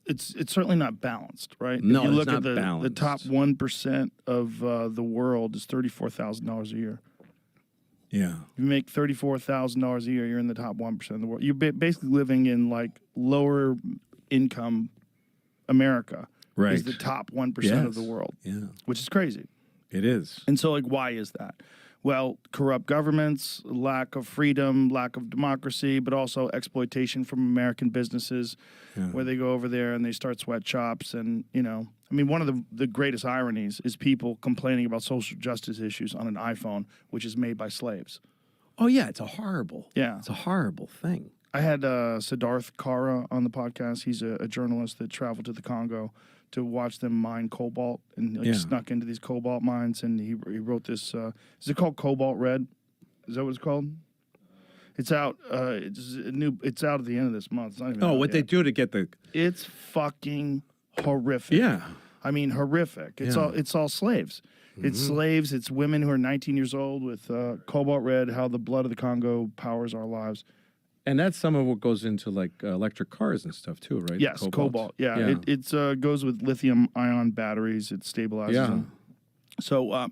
it's certainly not balanced, right? No, if you it's look not at the balanced. top 1% of the world is $34,000 a year. Yeah. If you make $34,000 a year, you're in the top 1% of the world. You're basically living in like lower income America. Right. Is the top 1% of the world. Yeah. Which is crazy. It is. And so, like, why is that? Well, corrupt governments, lack of freedom, lack of democracy, but also exploitation from American businesses where they go over there and they start sweatshops. And, you know, I mean, one of the greatest ironies is people complaining about social justice issues on an iPhone, which is made by slaves. Oh, yeah. It's a horrible thing. I had Siddharth Kara on the podcast. He's a journalist that traveled to the Congo to watch them mine cobalt and snuck into these cobalt mines. And he wrote this. Is it called Cobalt Red? Is that what it's called? It's out. It's out at the end of this month. It's not even out what yet. they do to get the? It's fucking horrific. Yeah. I mean, horrific. It's all slaves. It's slaves. It's women who are 19 years old with Cobalt Red. How the blood of the Congo powers our lives. And that's some of what goes into like electric cars and stuff too, right? Yes, cobalt. Yeah. It goes with lithium-ion batteries. It stabilizes them. So,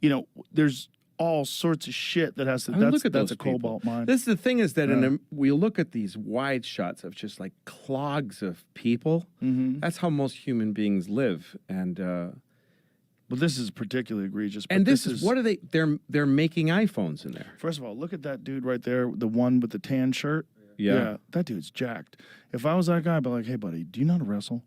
you know, there's all sorts of shit that has to. That's a cobalt mine. This is the thing is that we look at these wide shots of just like clogs of people. That's how most human beings live, and. Well, this is particularly egregious. But and this is what are they? They're making iPhones in there. First of all, look at that dude right there, the one with the tan shirt. Yeah, that dude's jacked. If I was that guy, I'd be like, "Hey, buddy, do you know how to wrestle?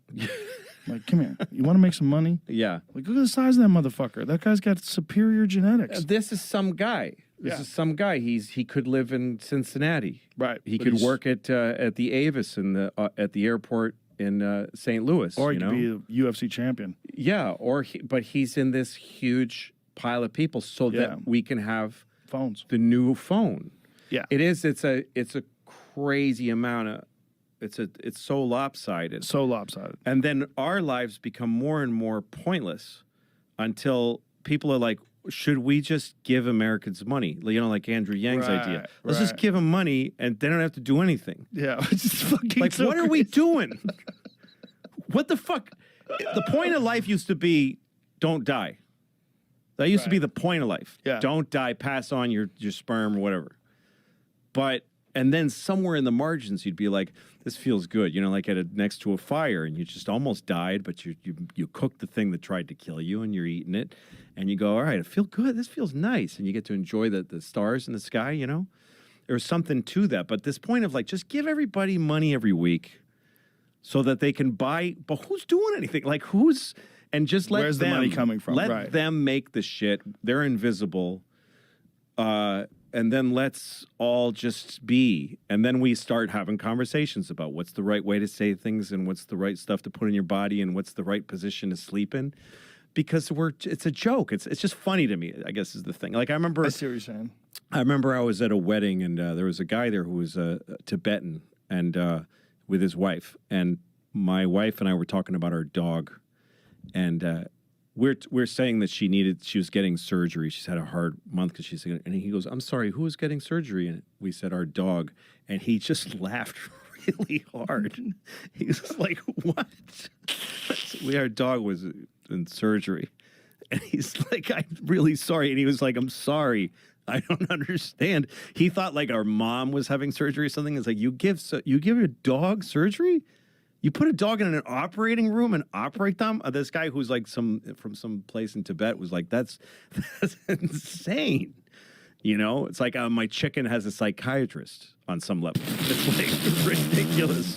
Like, come here. You want to make some money? Yeah. Like, look at the size of that motherfucker. That guy's got superior genetics. This is some guy. This is some guy. He could live in Cincinnati. Right. He could work at the Avis at the airport in St. Louis. Or he could be a UFC champion. Yeah, but he's in this huge pile of people so that we can have phones. The new phone. Yeah. It's a crazy amount of it's so lopsided. So lopsided. And then our lives become more and more pointless until people are like, should we just give Americans money? You know, like Andrew Yang's idea. Let's just give them money and they don't have to do anything. Yeah, it's just fucking like, so what are we doing? What the fuck? The point of life used to be, don't die. That used to be the point of life. Yeah. Don't die, pass on your sperm or whatever. And then somewhere in the margins, you'd be like, this feels good. You know, like next to a fire and you just almost died, but you cooked the thing that tried to kill you and you're eating it. And you go, all right, I feel good. This feels nice. And you get to enjoy the stars in the sky, you know? There's something to that. But this point of like, just give everybody money every week so that they can buy. But who's doing anything? Like and just let Where's them. the money coming from? Let them make the shit. They're invisible. And then let's all just be. And then we start having conversations about what's the right way to say things and what's the right stuff to put in your body and what's the right position to sleep in. Because it's a joke. It's just funny to me, I guess is the thing. Like I see what you're saying. I remember I was at a wedding and there was a guy there who was Tibetan and with his wife. And my wife and I were talking about our dog. And we're saying that she was getting surgery. She's had a hard month because and he goes, I'm sorry, who was getting surgery? And we said, our dog. And he just laughed really hard. He was like, what? Our dog was in surgery. And he's like, I'm really sorry. And he was like, I'm sorry. I don't understand. He thought like our mom was having surgery or something. It's like, you give your dog surgery? You put a dog in an operating room and operate them? This guy who's like from some place in Tibet was like, that's insane. You know, it's like my chicken has a psychiatrist on some level. It's like ridiculous.